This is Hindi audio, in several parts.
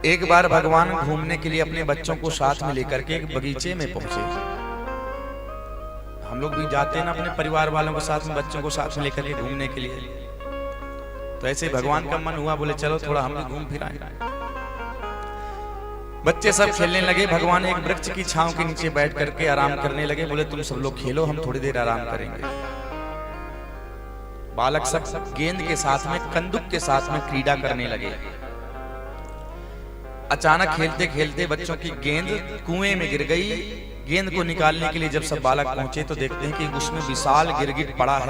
एक बार भगवान घूमने के लिए अपने बच्चों को साथ में लेकर के एक बगीचे में पहुंचे। हम लोग भी जाते हैं ना अपने परिवार वालों के साथ में, बच्चों को साथ में लेकर के घूमने के लिए। तो ऐसे भगवान का मन हुआ, बोले चलो थोड़ा हम भी घूम फिर आए। बच्चे सब खेलने लगे। भगवान एक वृक्ष की छांव के नीचे बैठ करके आराम करने लगे। बोले तुम सब लोग खेलो, हम थोड़ी देर आराम करेंगे। बालक सब गेंद के साथ में, कंदुक के साथ में क्रीड़ा करने लगे। अचानक खेलते खेलते बच्चों की गेंद कुएं में गिर गई। गेंद को निकालने के लिए जब सब बालक पहुंचे तो देखते हैं कि उसमें विशाल गिरगिट पड़ा है।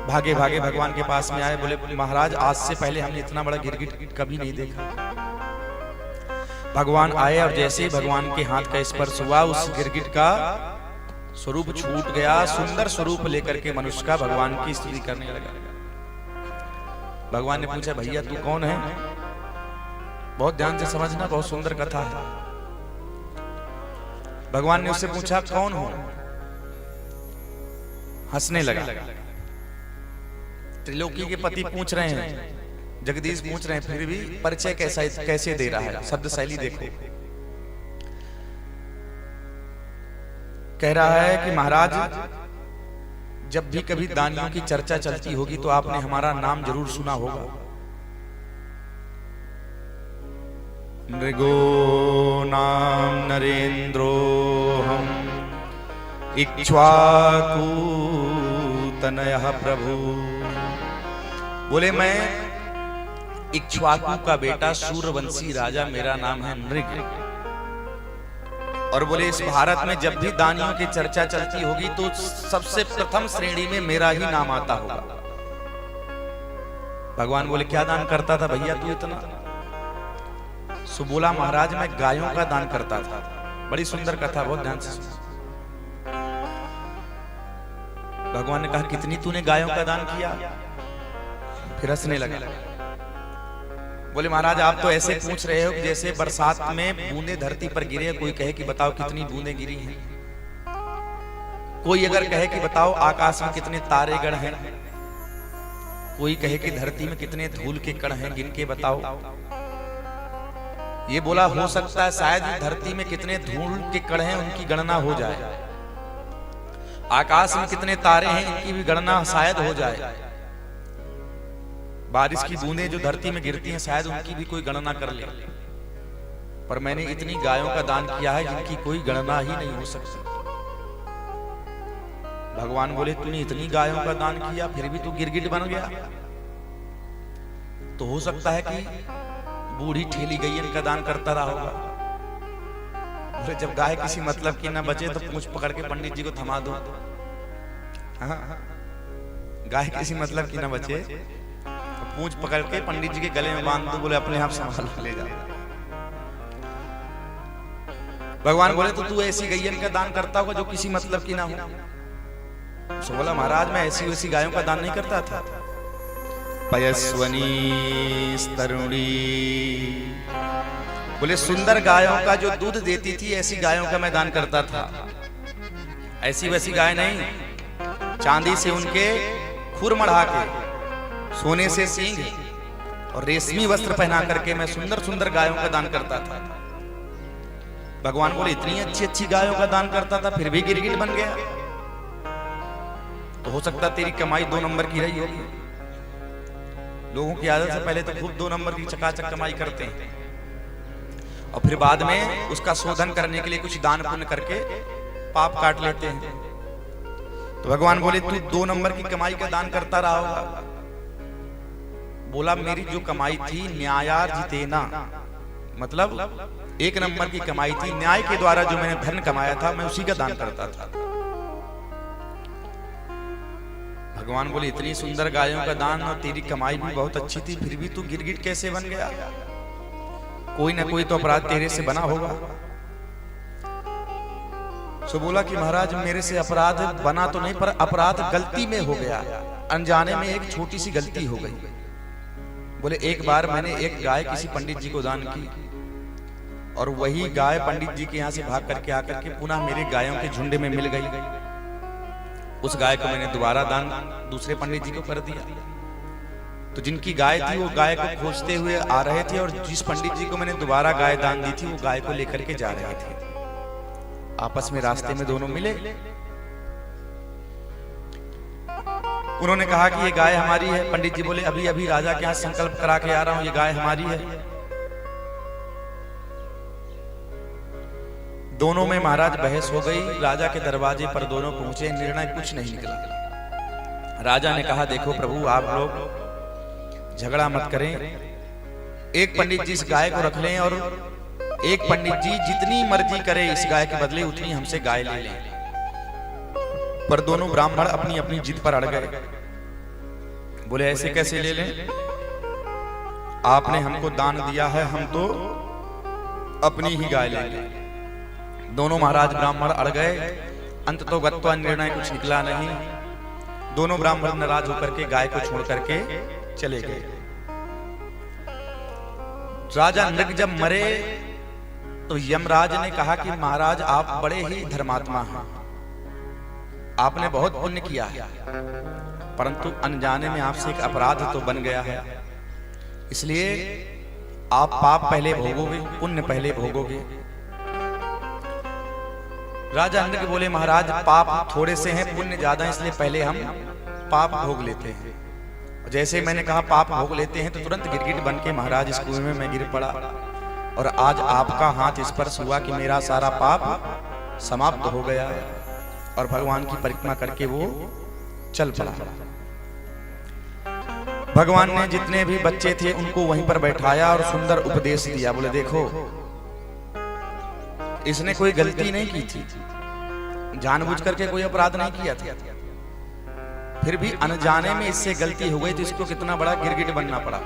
भागे भागे भगवान के पास में आए। बोले महाराज, आज से पहले हमने इतना बड़ा गिरगिट कभी नहीं देखा। भगवान आए और जैसे ही भगवान के हाथ का स्पर्श हुआ, उस गिरगिट का स्वरूप छूट गया। सुंदर स्वरूप लेकर के मनुष्य का भगवान की स्तुति करने लगा। भगवान ने पूछा, भैया तू कौन है? बहुत ध्यान से समझना, बहुत सुंदर कथा है। भगवान ने उससे पूछा कौन हो? हंसने लगा। त्रिलोकी के पति पूछ रहे हैं, जगदीश पूछ रहे हैं, फिर भी परिचय कैसे दे रहा है। शब्द शैली देखो। कह रहा है कि महाराज, जब भी कभी दानियों की चर्चा चलती होगी तो आपने हमारा नाम जरूर सुना होगा। नृगो नाम नरेंद्रो हम इक्ष्वाकु तनयः प्रभु। बोले मैं इक्ष्वाकु का बेटा सूर्यवंशी राजा, मेरा नाम है नृग। और बोले इस भारत में जब भी दानियों की चर्चा चलती होगी तो सबसे प्रथम श्रेणी में मेरा ही नाम आता होगा। भगवान बोले क्या दान करता था भैया तू इतना? सो बोला महाराज, मैं गायों का दान करता था। बड़ी सुंदर कथा, बहुत ध्यान से सुनो। भगवान ने कहा कितनी तूने गायों का दान किया? फिर हंसने लगा। बोले महाराज, आप तो ऐसे पूछ रहे हो कि जैसे बरसात में बूंदे धरती पर गिरे, कोई कहे कि बताओ कितनी बूंदें गिरी हैं। कोई अगर कहे कि बताओ आकाश में कितने तारे गण हैं। कोई कहे कि धरती में कितने धूल के कण हैं, गिन के बताओ। ये बोला हो सकता है शायद धरती में कितने धूल के कण हैं उनकी गणना हो जाए। आकाश में कितने तारे हैं इनकी भी गणना शायद हो जाए। बारिश की बूंदें जो धरती में गिरती हैं शायद उनकी भी कोई गणना कर ले। पर मैंने इतनी गायों का दान किया है जिनकी कोई गणना ही नहीं हो सकती। भगवान बोले तूने इतनी गायों का दान किया फिर भी तू गिरगिट बन गया? तो हो सकता है कि बूढ़ी ठेली गैयन का दान करता रहा होगा। बोले जब गाय किसी मतलब की ना बचे तो पूंछ पकड़ के पंडित जी को थमा दो। गाय किसी मतलब की ना बचे तो पूंछ पकड़ के पंडित जी के गले में बांध दो। बोले अपने आप संभाल ले जा। भगवान बोले तो तू ऐसी गैयन का दान करता होगा जो किसी मतलब की ना हो। तो बोला महाराज, मैं ऐसी वैसी गायों का दान नहीं करता था। पयस्वनी तरुणी, बोले सुंदर गायों का जो दूध देती थी ऐसी गायों का मैं दान करता था। ऐसी वैसी गाय नहीं, चांदी से उनके खुर मढ़ा के, सोने से सींग और रेशमी वस्त्र पहना करके मैं सुंदर सुंदर गायों का दान करता था। भगवान बोले इतनी अच्छी अच्छी गायों का दान करता था फिर भी गिरगिट बन गया? तो हो सकता तेरी कमाई 2 नंबर की रही होगी। लोगों की आदत से पहले तो खूब 2 नंबर की चकाचक कमाई करते हैं और फिर बाद में उसका शोधन करने के लिए कुछ दान पुण्य करके पाप काट लेते हैं। तो भगवान बोले तू 2 नंबर की कमाई का दान करता रहा होगा। बोला मेरी जो कमाई थी न्यायार्जितेना, मतलब 1 नंबर की कमाई थी। न्याय के द्वारा जो मैंने धन कमाया था मैं उसी का दान करता था। भगवान बोले इतनी सुंदर गायों का दान और तेरी कमाई भी बहुत अच्छी थी फिर भी तू गिरगिट कैसे बन गया? कोई ना कोई तो अपराध तेरे से बना होगा। सो बोला कि महाराज मेरे से अपराध बना तो नहीं, पर अपराध गलती में हो गया। अनजाने में एक छोटी सी गलती हो गई। बोले एक बार मैंने एक गाय किसी पंडित जी को दान की और वही गाय पंडित जी के यहाँ से भाग करके आकर के पुनः मेरे गायों के झुंड में मिल गई। उस गाय को मैंने दोबारा दान दूसरे पंडित जी को कर दिया। तो जिनकी गाय थी वो गाय को खोजते हुए आ रहे थे, और जिस पंडित जी को मैंने दोबारा गाय दान दी थी वो गाय को लेकर के जा रहे थे। आपस में रास्ते में दोनों मिले। उन्होंने कहा कि ये गाय हमारी है। पंडित जी बोले अभी अभी राजा के यहाँ संकल्प करा के आ रहा हूं, ये गाय हमारी है। दोनों में महाराज बहस हो गई। राजा के दरवाजे पर दोनों पहुंचे, निर्णय कुछ नहीं निकला। राजा ने कहा देखो प्रभु, आप लोग झगड़ा मत करें, एक पंडित जी इस गाय को रख लें और एक पंडित जी जितनी मर्जी करे इस गाय के बदले उतनी हमसे गाय ले लें। पर दोनों ब्राह्मण अपनी अपनी जिद पर अड़ गए। बोले ऐसे कैसे ले लें, आपने हमको दान दिया है, हम तो अपनी ही गाय लेंगे। दोनों महाराज ब्राह्मण अड़ गए। अंत तो गत्वा निर्णय कुछ निकला नहीं। दोनों ब्राह्मण नाराज होकर के गाय को छोड़ करके चले गए। राजा नृग जब मरे तो यमराज ने कहा कि महाराज आप बड़े ही धर्मात्मा हैं, आपने बहुत पुण्य किया है, परंतु अनजाने में आपसे एक अपराध तो बन गया है, इसलिए आप पाप पहले भोगोगे, पुण्य पहले भोगोगे। राजा नृग बोले महाराज पाप थोड़े से हैं, पुण्य ज्यादा है, इसलिए पहले हम पाप भोग लेते हैं। जैसे मैंने कहा पाप भोग लेते हैं तो तुरंत गिरगिट बन के महाराज इस कुएं में मैं गिर पड़ा, और आज आपका हाथ स्पर्श हुआ कि मेरा सारा पाप समाप्त हो गया, और भगवान की परिक्रमा करके वो चल पड़ा। भगवान ने जितने भी बच्चे थे उनको वहीं पर बैठाया और सुंदर उपदेश दिया। बोले देखो इसने कोई गलती नहीं की थी, जानबूझ करके कोई अपराध नहीं किया था, फिर भी अनजाने में इससे गलती हो गई तो इसको कितना बड़ा गिरगिट बनना पड़ा।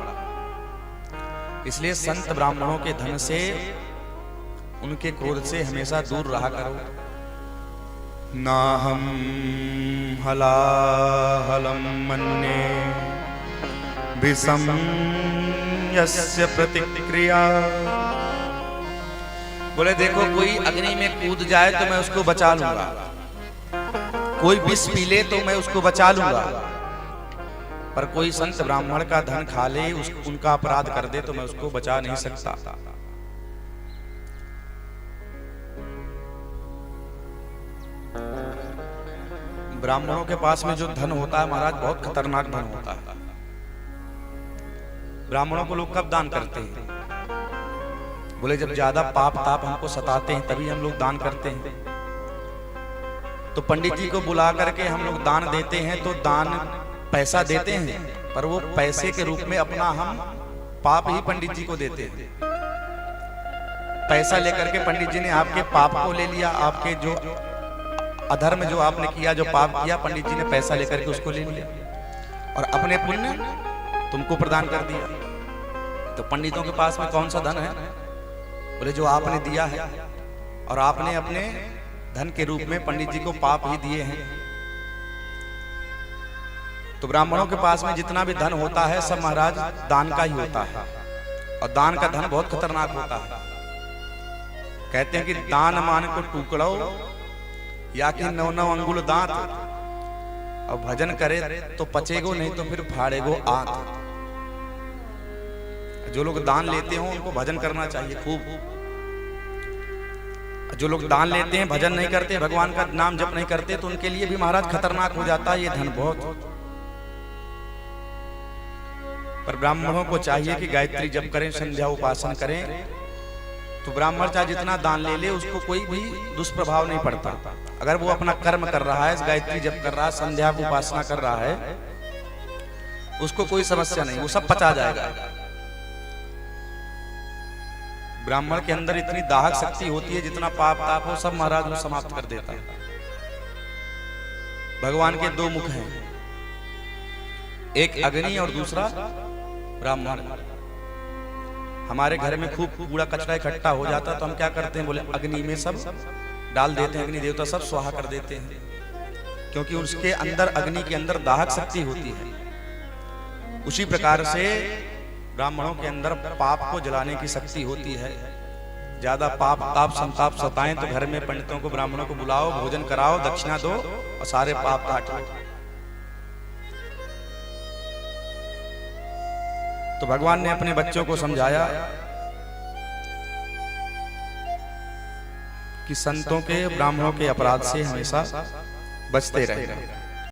इसलिए संत ब्राह्मणों के धन से, उनके क्रोध से हमेशा दूर रहा करो। नाहं हलाहलं मन्ये विषम यस्य प्रतिक्रिया। बोले देखो कोई अग्नि में कूद जाए तो मैं उसको बचा लूंगा, कोई विष पी ले तो मैं उसको बचा लूंगा, पर कोई संत ब्राह्मण का धन खा ले, उनका अपराध कर दे तो मैं उसको बचा नहीं सकता। ब्राह्मणों के पास में जो धन होता है महाराज बहुत खतरनाक धन होता है। ब्राह्मणों को लोग कब दान करते हैं? बोले जब ज्यादा पाप ताप हमको सताते हैं तभी हम लोग दान करते हैं। तो पंडित जी को बुला करके हम लोग दान देते हैं, तो दान पैसा देते हैं, पर वो पैसे के रूप में अपना हम पाप ही पंडित जी को देते हैं। पैसा लेकर के पंडित जी ने आपके पाप को ले लिया, आपके जो अधर्म जो आपने किया, जो पाप किया, पंडित जी ने पैसा लेकर के उसको ले लिया और अपने पुण्य तुमको प्रदान कर दिया। तो पंडितों के पास में कौन सा धन है? बोले जो आपने दिया है, और आपने अपने धन के रूप में पंडित जी को पाप ही दिए हैं। तो ब्राह्मणों के पास में जितना भी धन होता है सब महाराज दान का ही होता है, और दान का धन बहुत खतरनाक होता है। कहते हैं कि दान मान को टुकड़ो या कि 9-9 अंगुल दांत, और भजन करे तो पचेगो नहीं तो फिर फाड़ेगो आंत। जो लोग दान लेते हो उनको भजन करना चाहिए खूब। जो लोग दान लेते हैं भजन नहीं करते, भगवान का नाम जप नहीं करते, तो उनके लिए भी महाराज खतरनाक हो जाता है ये धन बहुत। पर ब्राह्मणों को चाहिए कि गायत्री जप करें, संध्या उपासना करें, तो ब्राह्मण चाहे जितना दान ले ले उसको कोई भी दुष्प्रभाव नहीं पड़ता। अगर वो अपना कर्म कर रहा है, गायत्री जप कर रहा है, संध्या को उपासना कर रहा है, उसको कोई समस्या नहीं, वो सब पचा जाएगा। ब्राह्मण के अंदर इतनी दाहक शक्ति होती है, जितना पाप ताप हो सब महाराज वो समाप्त कर देता है। भगवान के 2 मुख हैं, एक अग्नि और दूसरा ब्राह्मण। हमारे घर में खूब कूड़ा कचरा इकट्ठा हो जाता तो हम क्या करते हैं? बोले अग्नि में सब डाल देते हैं, अग्नि देवता सब स्वाहा कर देते हैं, क्योंकि उसके अंदर, अग्नि के अंदर दाहक शक्ति होती है। उसी प्रकार से ब्राह्मणों के अंदर पाप को जलाने की शक्ति होती है। ज्यादा पाप ताप संताप सताएं तो घर में पंडितों को, ब्राह्मणों को बुलाओ, भोजन कराओ, दक्षिणा दो और सारे पाप काटो। तो भगवान ने अपने बच्चों को समझाया कि संतों के, ब्राह्मणों के अपराध से हमेशा बचते रहे।